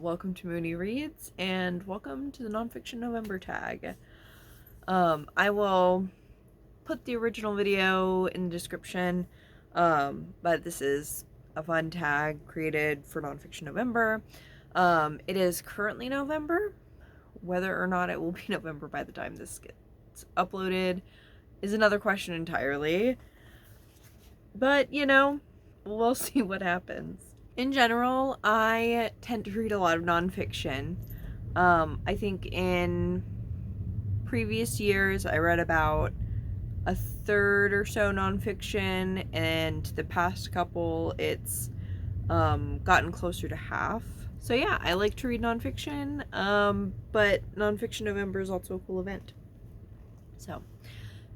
welcome to Mooney Reads, and welcome to the Nonfiction November Tag. I will put the original video in the description, but this is a fun tag created for Nonfiction November. It is currently November. Whether or not it will be November by the time this gets uploaded is another question entirely. But, we'll see what happens. In general, I tend to read a lot of nonfiction. I think in previous years, I read about a third or so nonfiction, and the past couple, it's gotten closer to half. So yeah, I like to read nonfiction, but Nonfiction November is also a cool event. So,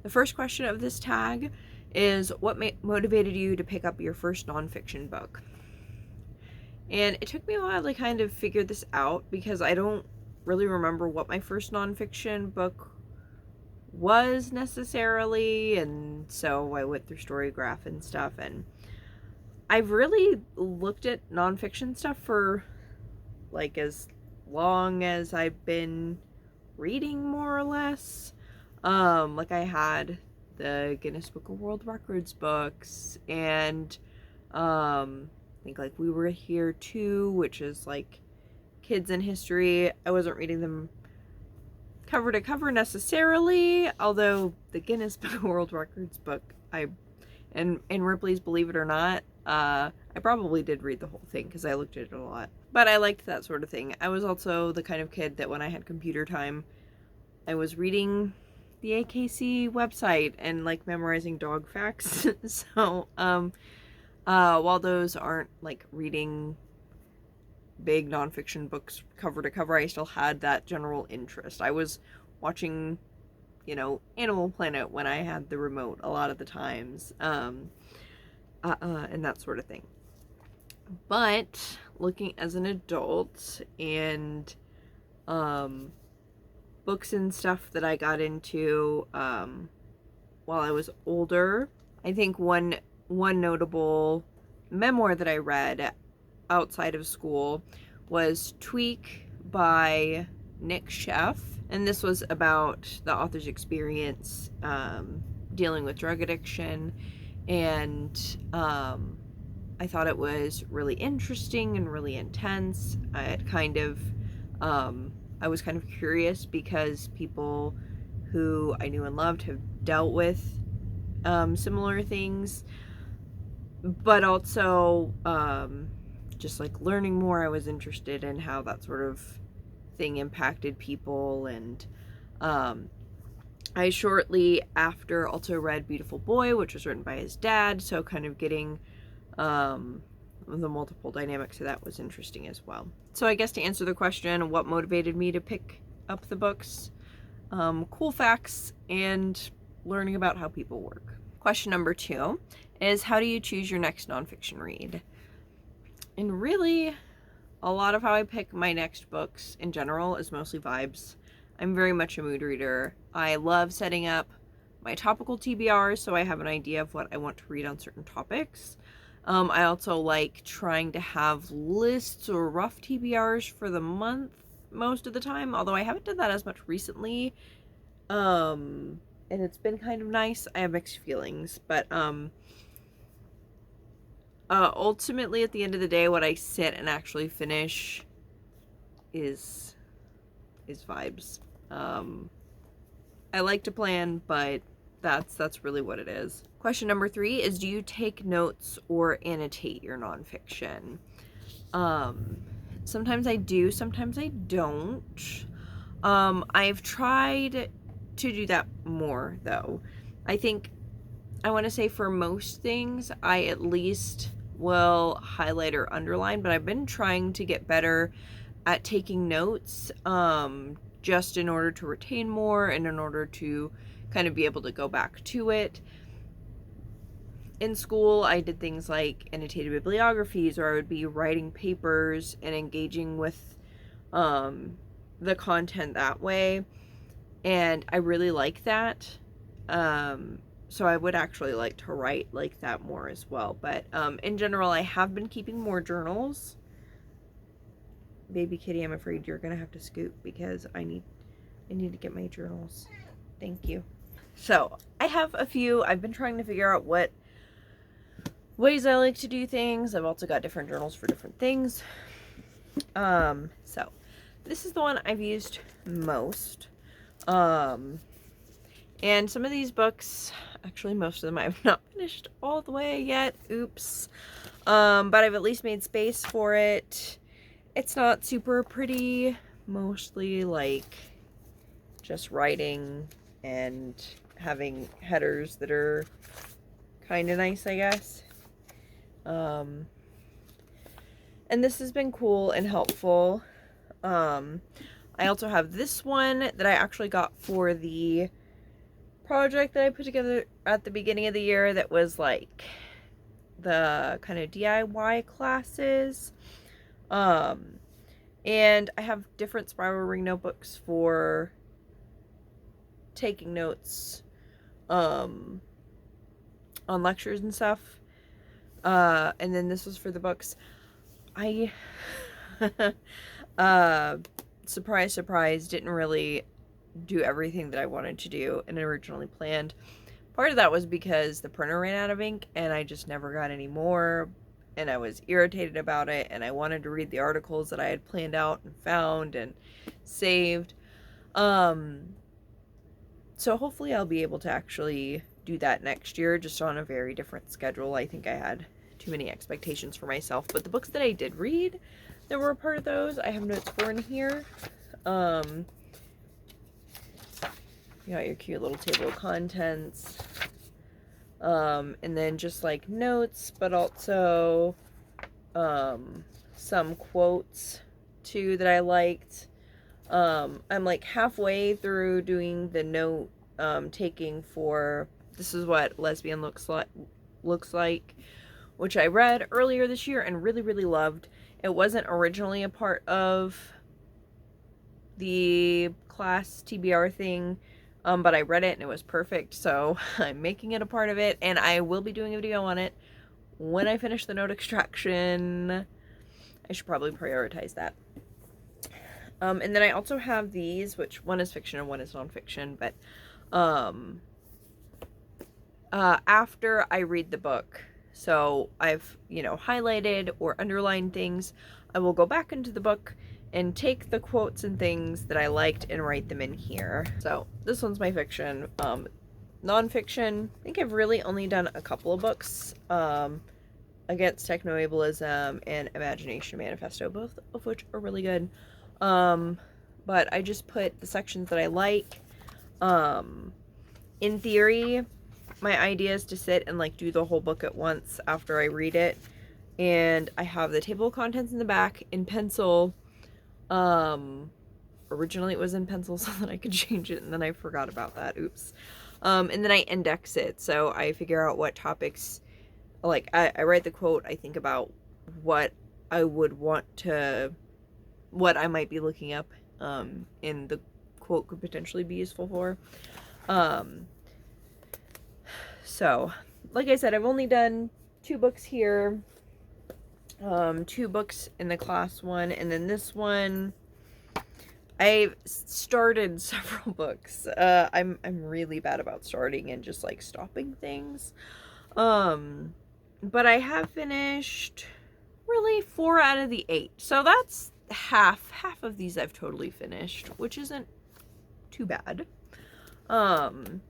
the first question of this tag is, what motivated you to pick up your first nonfiction book? And it took me a while to kind of figure this out because I don't really remember what my first nonfiction book was necessarily, and so I went through Storygraph and stuff, and I've really looked at nonfiction stuff for like as long as I've been reading, more or less. Like I had the Guinness Book of World Records books, and I think like We Were Here Too, which is like kids in history. I wasn't reading them cover to cover necessarily, although the Guinness Book of World Records book, and Ripley's Believe It or Not, I probably did read the whole thing because I looked at it a lot. But I liked that sort of thing. I was also the kind of kid that when I had computer time, I was reading the AKC website and like memorizing dog facts. So, while those aren't like reading big nonfiction books cover to cover, I still had that general interest. I was watching, Animal Planet when I had the remote a lot of the times, and that sort of thing. But looking as an adult and books and stuff that I got into while I was older, I think one notable memoir that I read outside of school was Tweak by Nick Sheff, and this was about the author's experience dealing with drug addiction, and I thought it was really interesting and really intense. I was kind of curious because people who I knew and loved have dealt with similar things, but also just like learning more, I was interested in how that sort of thing impacted people. And I shortly after also read Beautiful Boy, which was written by his dad, so kind of getting the multiple dynamics of that was interesting as well. So I guess to answer the question, what motivated me to pick up the books? Cool facts and learning about how people work. Question number 2 is, how do you choose your next nonfiction read? And really, a lot of how I pick my next books in general is mostly vibes. I'm very much a mood reader. I love setting up my topical TBRs so I have an idea of what I want to read on certain topics. I also like trying to have lists or rough TBRs for the month most of the time, although I haven't done that as much recently. And it's been kind of nice. I have mixed feelings, but ultimately at the end of the day, what I sit and actually finish is vibes. I like to plan, but that's really what it is. Question number 3 is, do you take notes or annotate your nonfiction? Sometimes I do, sometimes I don't. I've tried to do that more though. I want to say for most things, I at least will highlight or underline, but I've been trying to get better at taking notes, just in order to retain more and in order to kind of be able to go back to it. In school, I did things like annotated bibliographies, or I would be writing papers and engaging with the content that way, and I really like that. So I would actually like to write like that more as well. But in general, I have been keeping more journals. baby kitty, I'm afraid you're gonna have to scoot because I need to get my journals. Thank you. So I have a few. I've been trying to figure out what ways I like to do things. I've also got different journals for different things. So this is the one I've used most. And some of these books, actually most of them I've not finished all the way yet. Oops. But I've at least made space for it. It's not super pretty, mostly like just writing and having headers that are kind of nice, I guess. And this has been cool and helpful. I also have this one that I actually got for the project that I put together at the beginning of the year that was like the kind of DIY classes. And I have different spiral ring notebooks for taking notes on lectures and stuff. And then this was for the books. I surprise, surprise, didn't really do everything that I wanted to do and originally planned. Part of that was because the printer ran out of ink and I just never got any more, and I was irritated about it, and I wanted to read the articles that I had planned out and found and saved. So hopefully I'll be able to actually do that next year, just on a very different schedule. I think I had too many expectations for myself, but the books that I did read that were a part of those, I have notes for in here. You got your cute little table of contents. And then just like notes, but also some quotes too that I liked. I'm like halfway through doing the note taking for This Is What Lesbian Looks Like, which I read earlier this year and really, really loved. It wasn't originally a part of the class TBR thing, but I read it and it was perfect, so I'm making it a part of it, and I will be doing a video on it when I finish the note extraction. I should probably prioritize that. And then I also have these, which one is fiction and one is nonfiction, but after I read the book, so I've, highlighted or underlined things, I will go back into the book and take the quotes and things that I liked and write them in here. So this one's my fiction. Nonfiction, I think I've really only done a couple of books, Against Techno-Ableism and Imagination Manifesto, both of which are really good. But I just put the sections that I like. In theory, my idea is to sit and like do the whole book at once after I read it. And I have the table of contents in the back in pencil. Originally it was in pencil so that I could change it, and then I forgot about that. Oops. And then I index it, so I figure out what topics, like I write the quote, I think about what I would want to, what I might be looking up, and the quote could potentially be useful for. So like I said, I've only done 2 books here. 2 books in the class one, and then this one I've started several books. I'm really bad about starting and just like stopping things. But I have finished really 4 out of the 8. So that's half of these I've totally finished, which isn't too bad. But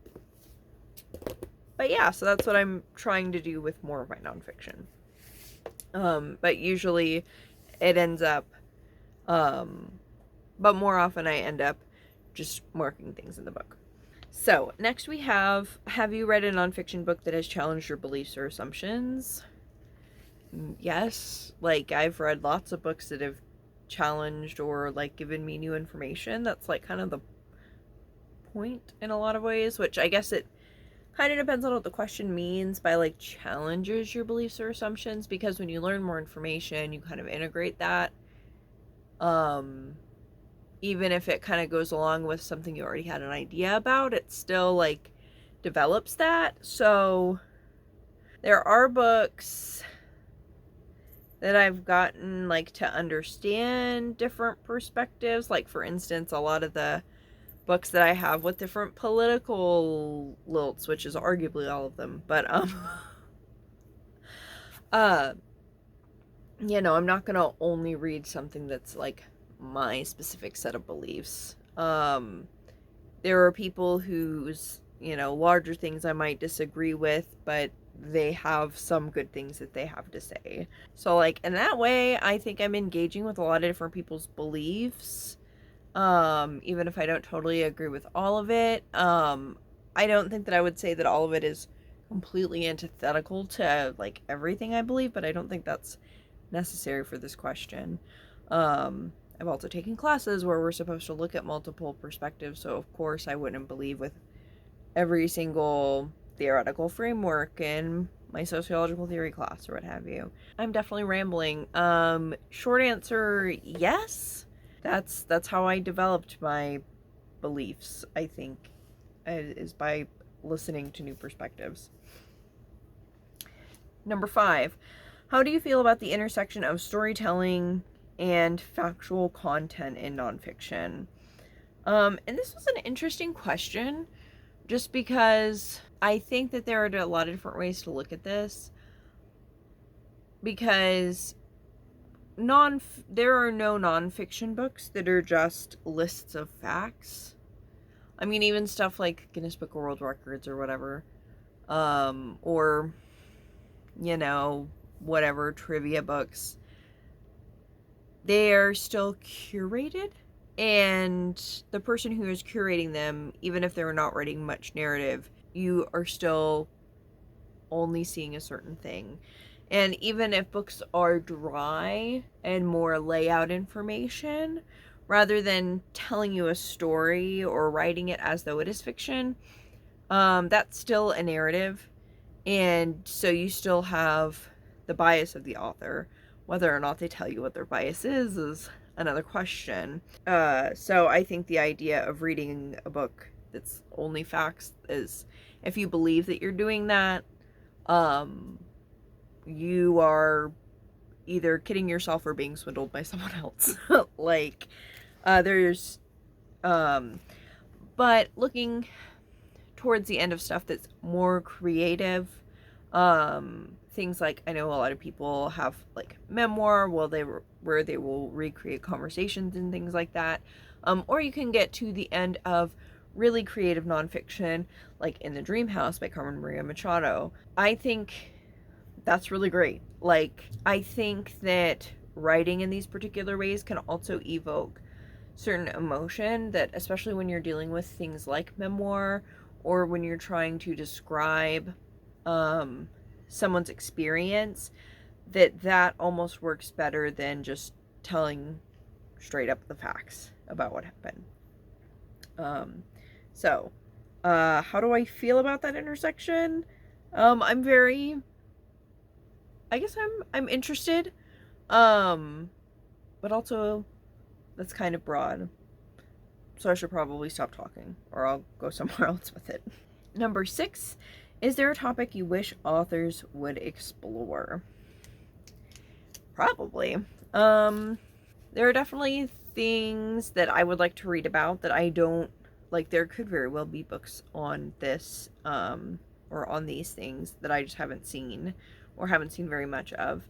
yeah, so that's what I'm trying to do with more of my nonfiction. But usually it ends up, but more often I end up just marking things in the book. So next we have you read a nonfiction book that has challenged your beliefs or assumptions? Yes, like I've read lots of books that have challenged or like given me new information. That's like kind of the point in a lot of ways, which I guess it kind of depends on what the question means by like challenges your beliefs or assumptions, because when you learn more information, you kind of integrate that. Even if it kind of goes along with something you already had an idea about, it still like develops that. So there are books that I've gotten, like, to understand different perspectives. Like, for instance, a lot of the books that I have with different political lilts, which is arguably all of them, but, uh, you know, I'm not gonna only read something that's, like, my specific set of beliefs. There are people whose, you know, larger things I might disagree with, but they have some good things that they have to say. So, like, in that way, I think I'm engaging with a lot of different people's beliefs. Even if I don't totally agree with all of it. I don't think that I would say that all of it is completely antithetical to, like, everything I believe, but I don't think that's necessary for this question. I've also taken classes where we're supposed to look at multiple perspectives, so of course I wouldn't believe with every single theoretical framework in my sociological theory class or what have you. I'm definitely rambling. Short answer, yes. That's how I developed my beliefs, I think, is by listening to new perspectives. Number 5. How do you feel about the intersection of storytelling and factual content in nonfiction? And this was an interesting question, just because I think that there are a lot of different ways to look at this. Because there are no nonfiction books that are just lists of facts. I mean, even stuff like Guinness Book of World Records or whatever, or, you know, whatever, trivia books, they are still curated, and the person who is curating them, even if they're not writing much narrative, you are still only seeing a certain thing. And even if books are dry and more layout information, rather than telling you a story or writing it as though it is fiction, that's still a narrative. And so you still have the bias of the author. Whether or not they tell you what their bias is another question. So I think the idea of reading a book that's only facts is, if you believe that you're doing that, you are either kidding yourself or being swindled by someone else. Like, but looking towards the end of stuff that's more creative, things like, I know a lot of people have, like, memoir, where they will recreate conversations and things like that. Or you can get to the end of really creative nonfiction, like In the Dream House by Carmen Maria Machado. I think that's really great. Like, I think that writing in these particular ways can also evoke certain emotion that, especially when you're dealing with things like memoir, or when you're trying to describe someone's experience, that almost works better than just telling straight up the facts about what happened. How do I feel about that intersection? I'm interested, but also that's kind of broad, so I should probably stop talking, or I'll go somewhere else with it. Number 6, is there a topic you wish authors would explore? Probably. There are definitely things that I would like to read about that I don't, like, there could very well be books on this, or on these things that I just haven't seen, or haven't seen very much of.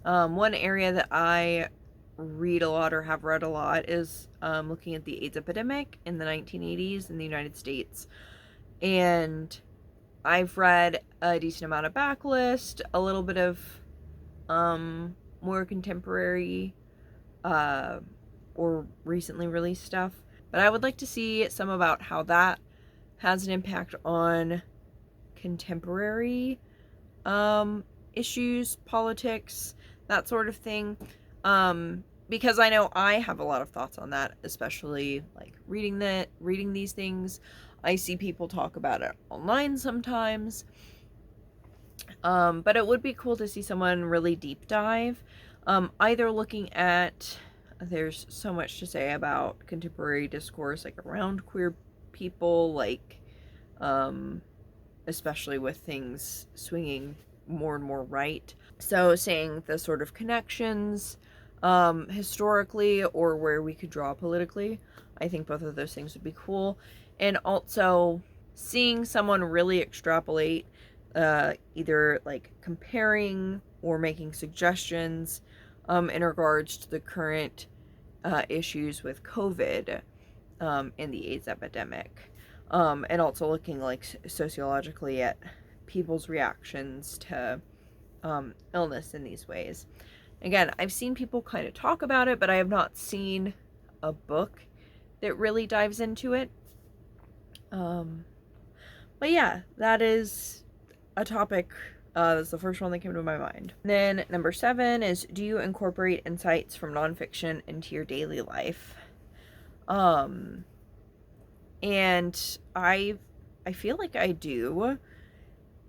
One area that I read a lot or have read a lot is looking at the AIDS epidemic in the 1980s in the United States. And I've read a decent amount of backlist, a little bit of more contemporary or recently released stuff. But I would like to see some about how that has an impact on contemporary issues, politics, that sort of thing. Because I know I have a lot of thoughts on that, especially like reading these things. I see people talk about it online sometimes. But it would be cool to see someone really deep dive, either looking at, there's so much to say about contemporary discourse, like around queer people, like, especially with things swinging more and more right. So seeing the sort of connections historically, or where we could draw politically, I think both of those things would be cool. And also seeing someone really extrapolate, either like comparing or making suggestions in regards to the current issues with COVID and the AIDS epidemic, and also looking like sociologically at people's reactions to illness in these ways. Again, I've seen people kind of talk about it, but I have not seen a book that really dives into it. But yeah, that is a topic. That's the first one that came to my mind. Then number 7 is, do you incorporate insights from nonfiction into your daily life? And I feel like I do,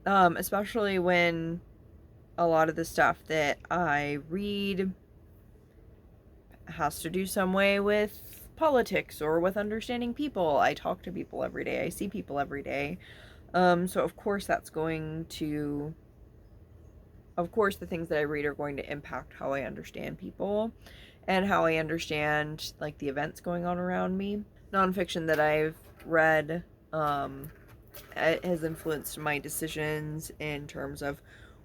especially when a lot of the stuff that I read has to do some way with politics or with understanding people. I talk to people every day. I see people every day. So of course the things that I read are going to impact how I understand people and how I understand like the events going on around me. Nonfiction that I've read has influenced my decisions in terms of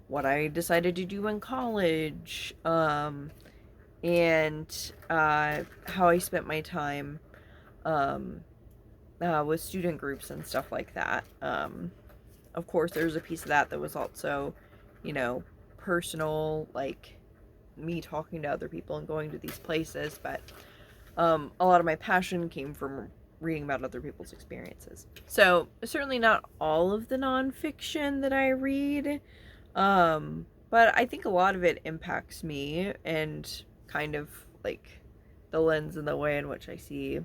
what I decided to do in college, and how I spent my time with student groups and stuff like that. Of course, there's a piece of that was also, personal, like me talking to other people and going to these places, but a lot of my passion came from reading about other people's experiences. So certainly not all of the nonfiction that I read, but I think a lot of it impacts me and kind of like the lens and the way in which I see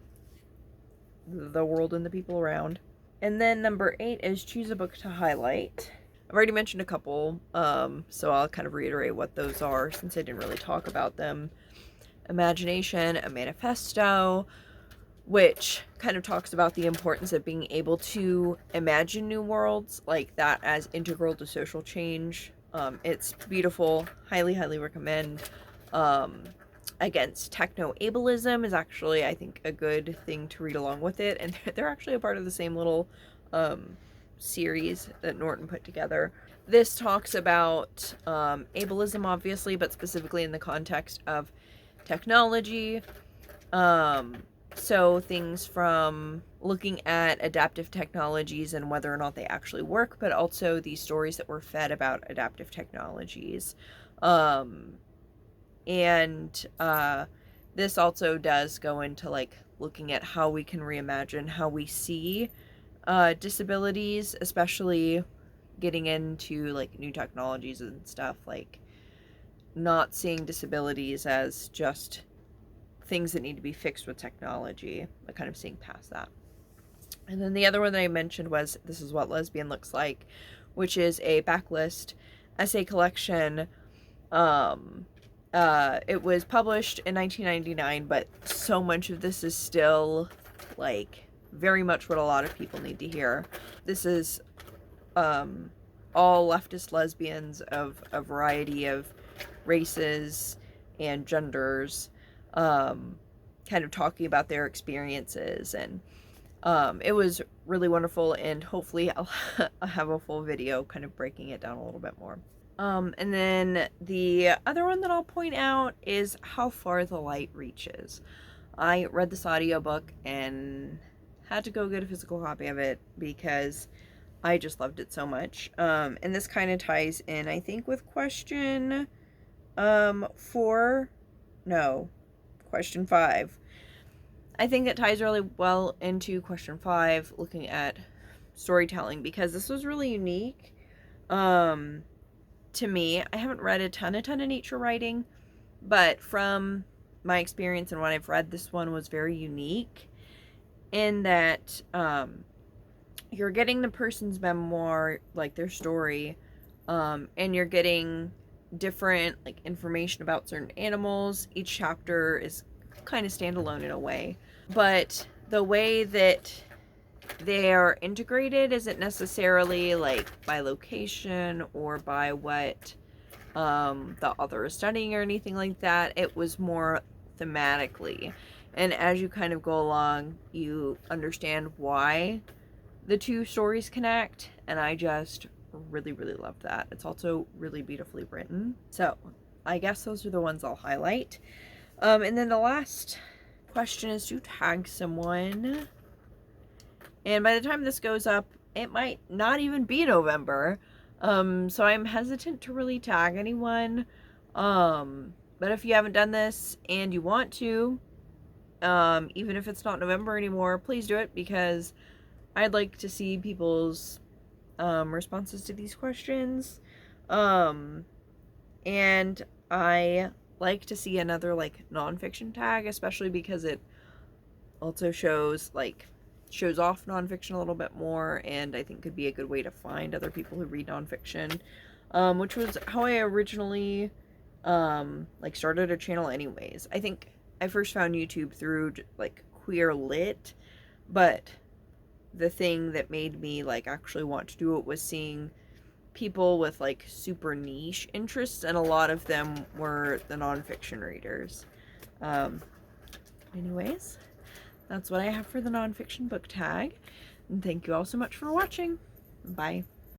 the world and the people around. And then number 8 is choose a book to highlight. I've already mentioned a couple, so I'll kind of reiterate what those are since I didn't really talk about them. Imagination, a Manifesto, which kind of talks about the importance of being able to imagine new worlds, like that as integral to social change. It's beautiful, highly, highly recommend. Against Techno-Ableism is actually, I think, a good thing to read along with it, and they're actually a part of the same little series that Norton put together. This talks about ableism, obviously, but specifically in the context of technology. So things from looking at adaptive technologies and whether or not they actually work, but also the stories that were fed about adaptive technologies. And this also does go into like looking at how we can reimagine how we see disabilities, especially getting into like new technologies and stuff, like not seeing disabilities as just things that need to be fixed with technology, but kind of seeing past that. And then the other one that I mentioned was This Is What Lesbian Looks Like, which is a backlist essay collection. It was published in 1999, but so much of this is still like very much what a lot of people need to hear. This is all leftist lesbians of a variety of races and genders, kind of talking about their experiences, and it was really wonderful, and hopefully I'll have a full video kind of breaking it down a little bit more. And then the other one that I'll point out is How Far the Light Reaches. I read this audiobook and had to go get a physical copy of it because I just loved it so much. And this kind of ties in, I think, with question 5. I think it ties really well into question 5, looking at storytelling, because this was really unique to me. I haven't read a ton of nature writing, but from my experience and what I've read, this one was very unique in that you're getting the person's memoir, like their story, and you're getting different like information about certain animals. Each chapter is kind of standalone in a way, but the way that they're integrated isn't necessarily like by location or by what the author is studying or anything like that. It was more thematically. And as you kind of go along, you understand why the two stories connect. And I just really, really love that. It's also really beautifully written. So I guess those are the ones I'll highlight. And then the last question is to tag someone. And by the time this goes up, it might not even be November. So I'm hesitant to really tag anyone. But if you haven't done this and you want to, even if it's not November anymore, please do it, because I'd like to see people's responses to these questions. And I like to see another like nonfiction tag, especially because it also shows off nonfiction a little bit more, and I think could be a good way to find other people who read nonfiction, which was how I originally like started a channel anyways. I think I first found YouTube through like queer lit, but the thing that made me like actually want to do it was seeing people with like super niche interests, and a lot of them were the nonfiction readers. Anyways, that's what I have for the nonfiction book tag. And thank you all so much for watching. Bye.